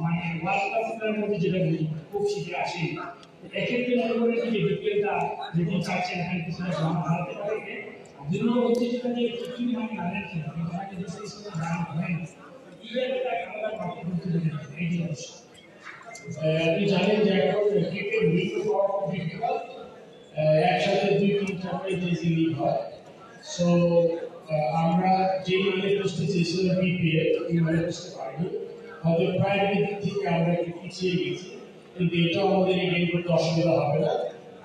মানে ওয়ার্ল্ড কাপের মধ্যে যেটা বলি খুব শীঘ্র আসে এক্ষেত্রে মনে করেন যে বিপিএলটা যদি চাচ্ছেন এখানে কিছু ভারতে পারে বিভিন্ন প্রতিযোগিতাতে কিছু মানে জানেন কিনা কিন্তু আমাকে যে সেই সময় জানা হয় না ইভেন্টটা আলাদা ভাবে করতে হবে এই জিনিস আপনি জানেন যে এখন ক্রিকেট লিগ একসাথে 2-3টা ফ্র্যাঞ্চাইজি লিগ হয় সো আমরা যে মানে করতে চেয়েছিলাম বিপিএল এই মানে করতে পারিনি হয়তো প্রাইভেট দিক থেকে আমরা একটু পিছিয়ে গেছি কিন্তু এটা আমাদের এগিয়ে করতে অসুবিধা হবে না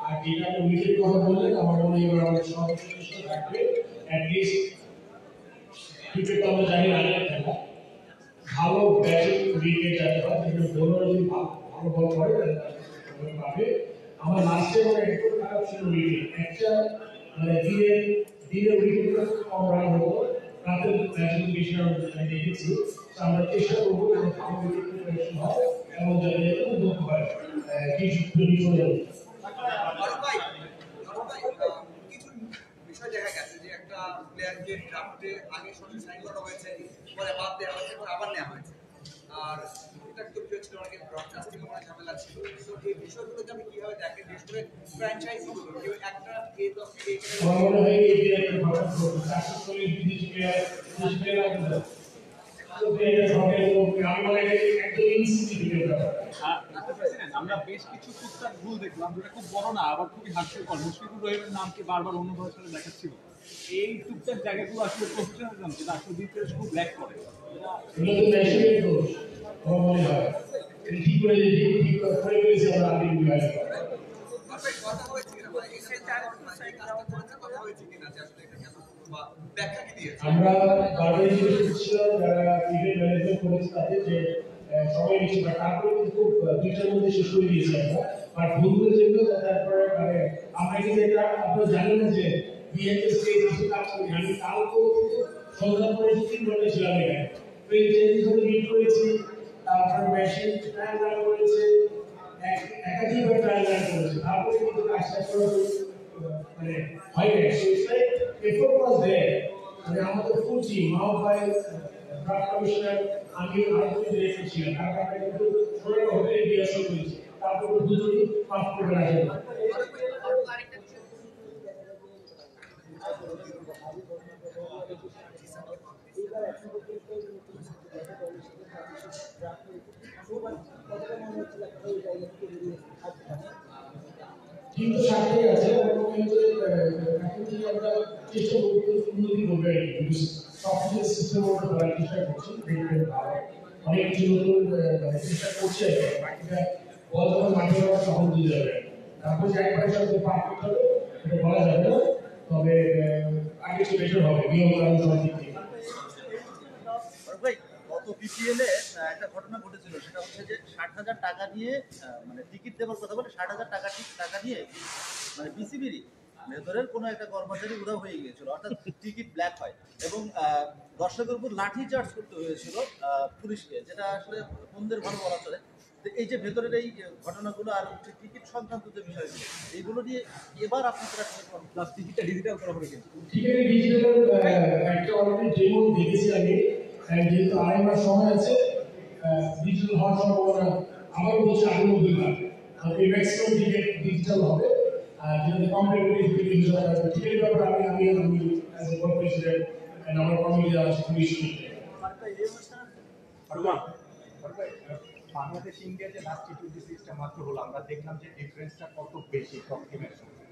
আর যেটা আপনি উইকেট কথা বললেন আমার মনে হয় আমাদের সবাই চেষ্টা থাকবে অ্যাটলিস্ট ক্রিকেট আমরা জানি আগের খেলা ভালো ব্যাটিং উইকেট যাতে হয় যেগুলো বোলার যদি ভালো বল করে পাবে আমার লাস্টে মানে একটু খারাপ ছিল উইকেট একটা মানে দিনে উইকেট কম রান হতো রাতে ব্যাটিং বেশি রান আমি দেখেছি আমরা চেষ্টা করবো যেন ভালো উইকেট প্রিপারেশন হয় এবং যাতে উন্নত হয় কিছু বিষয় দেখা গেছে যে একটা প্লেয়ারকে ড্রাফটে আগে সঠিক সাইন করা হয়েছে পরে বাদ দেওয়া হয়েছে পরে আবার নেওয়া হয়েছে আর এটা একটু বিষয় ছিল অনেকে ব্রডকাস্ট থেকে মনে ঝামেলা ছিল তো এই বিষয়গুলোকে আমি কিভাবে দেখেন বিশেষ করে ফ্র্যাঞ্চাইজিগুলো কেউ একটা এই দল থেকে আমার মনে হয় এই যে একটা ঘটনা ঘটছে আসলে বিদেশি প্লেয়ার আমরা বেশ কিছু টুকটাক ভুল দেখলাম যেটা খুব বড় না আবার খুবই হাস্যকর মুশফিকুর রহিমের নামকে বারবার অন্য ভাষায় দেখাচ্ছিল এই টুকটাক জায়গাগুলো আসলে প্রফেশনালিজম যেটা আসলে বিপিএল খুব ল্যাক করে আমরা বারবার জিজ্ঞেস করছিলাম যারা ইভেন্ট ম্যানেজমেন্ট করেছে তাদের যে সবাই নিচ্ছে বা তারপরে কিন্তু দুইটার মধ্যে শেষ করে দিয়েছি আমরা আর ভুলগুলো যেগুলো তারপরে মানে আমরা কিন্তু এটা আপনারা জানেন না যে বিএনএস কে কিছু কাজ করি আমি কালকেও কিন্তু সন্ধ্যা পরে 3 ঘন্টা ছিলাম এখানে তো এই চেঞ্জগুলো মিট করেছি তারপর মেশিন ট্রায়াল রান করেছে একাধিকবার ট্রায়াল রান করেছে তারপরে কিন্তু কাজটা করা মানে হয় না সো ইটস লাইক এফোর্ট ওয়াজ দেয়ার মানে আমাদের ফুল টিম মাহবুব ভাই ড্রাফট কমিশনার আমি আরেকজন ডিরেক্টর ছিলাম তারপর আমরা কিন্তু সবাই হোটেলে বিয়ে শুরু করেছি তারপর দুজনই পাস করে রাখেন কিন্তু সাথে আছে এখন থেকে আমরা চেষ্টা করবো উন্নতি করবে সফটওয়্যার সিস্টেম ওপর করার চেষ্টা করছি দেখবেন ভালো অনেক কিছু নতুন চেষ্টা করছে বাকিটা বল যখন মাঠে যাওয়া তখন দিয়ে যাবে তারপর যে একবারে সাথে পারফেক্ট হবে এটা বলা যাবে না তবে আগে একটু বেটার হবে নিয়ম কানুন সব দিক থেকে গত বিপিএলে একটা ঘটনা ঘটেছিল সেটা হচ্ছে যে ৬০,০০০ টাকা দিয়ে মানে টিকিট দেওয়ার কথা বলে ৬০,০০০ টাকা দিয়ে মানে বিসিবিরই ভেতরের কোনো একটা কর্মচারী উধাও হয়ে গিয়েছিল অর্থাৎ টিকিট ব্ল্যাক হয় এবং দর্শকের উপর লাঠি চার্জ করতে হয়েছিল পুলিশকে যেটা আসলে বন্ধের ভালো বলা চলে এই যে ভেতরের এই ঘটনাগুলো আর টিকিট সংক্রান্ত যে বিষয়গুলো এইগুলো নিয়ে এবার আপনারা প্লাস টিকিটটা ডিজিটাল করা হবে কিন্তু টিকিটের ডিজিটাল একটা অলরেডি ডেমো দেখেছি আমি যেহেতু 2.5 মাস সময় আছে ডিজিটাল হওয়ার সম্ভাবনা আমার বলছে আগে 2 মাস এই ম্যাক্সিমাম টিকিট ডিজিটাল হবে যেটাতে কমপ্লিটলি ডিজিটাল হবে টিকিটের ব্যাপারে আমি as a board president and আমার কমিটি আছে কমিশন বাংলাদেশ ইন্ডিয়া যে লাস্ট টি20 সিরিজটা মাত্র হলো আমরা দেখলাম যে ডিফারেন্সটা কত বেশি টপ টিমের সঙ্গে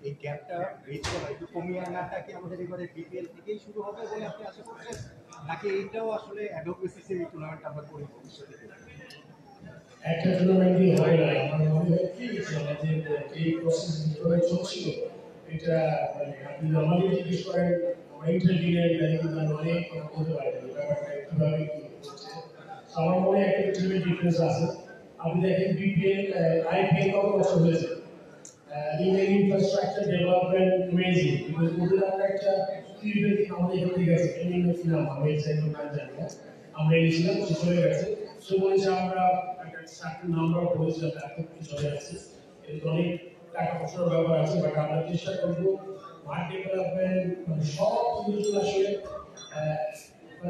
এই গ্যাপটা ব্রিজ করা একটু কমিয়ে আনাটা কি আমাদের এবারে বিপিএল থেকেই শুরু হবে বলে আপনি আশা করছেন নাকি এইটাও আসলে অ্যাডভোকেসির এই টুর্নামেন্ট আমরা করি ভবিষ্যতে একটা টুর্নামেন্টই হয় না আমার মনে হয় কি আমাদের এই প্রসেস যেভাবে চলছিল এটা মানে আপনি আমাদের জিজ্ঞেস করেন আমরা ইন্টারভিউয়ার কিন্তু অনেক বলতে পারি ব্যাপারটা কীভাবে কি হচ্ছে আমার মনে হয় একটা টিমের ডিফারেন্স আছে আপনি দেখেন বিপিএল আইপিএল কত বছর হয়েছে ইনফ্রাস্ট্রাকচার ডেভেলপমেন্ট অ্যামেজিং বিকজ ওদের আমরা একটা ফিল্ডের আমাদের এখান থেকে গেছে ট্রেনিং ছিলাম আমি এক্সাইটমেন্ট নাম জানি না আমরা এনেছিলাম সে চলে গেছে সে বলেছে আমরা একটা সার্টেন নাম্বার বলেছিলাম এত কিছু চলে আসছে এর অনেক টাকা পয়সার ব্যাপার আছে বাট আমরা চেষ্টা করবো মাঠ ডেভেলপমেন্ট মানে সব জিনিসগুলো আসলে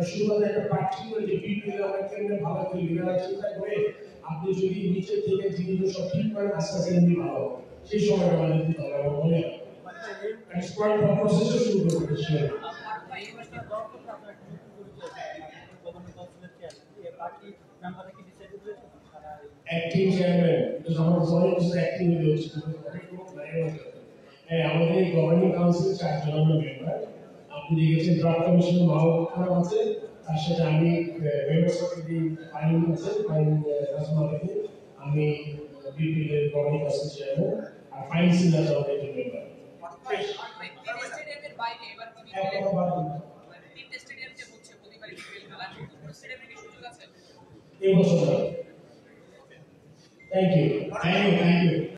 শুধুমাত্র একটা পার্টিকুলার যে বিপিএল আমরা কেমনে ভালো করে লিডার চিন্তা করে আপনি যদি নিচে থেকে জিনিসগুলো সব ঠিক করেন আস্তে আস্তে এমনি ভালো হবে সেই সময়টা আমাদের দিতে হবে আমার মনে হয় স্মার্ট প্রসেসও শুরু করতে শিওর অ্যাক্টিং চেয়ারম্যান because আমার ফোনে কিছু অ্যাক্টিং হয়ে হচ্ছে হ্যাঁ আমাদের এই গভর্নিং কাউন্সিল 4 জন মেম্বার আপনি দেখেছেন ড্রাফট কমিশন মাহবুব আছে তার সাথে আমি মেম্বার সেক্রেটারি ফাইন আছে ফাইন রাজমাতাকে আমি বিপিএল এর গভর্নিং কাউন্সিল চেয়ারম্যান আর ফাইন সিলার আমাদের মেম্বার স্টেডিয়ামের বাইরে এবার তিনটে স্টেডিয়াম যে হচ্ছে প্রতিবারই বিপিএল খেলা কোনো স্টেডিয়ামে কি সুযোগ আছে এই বছর থ্যাংক ইউ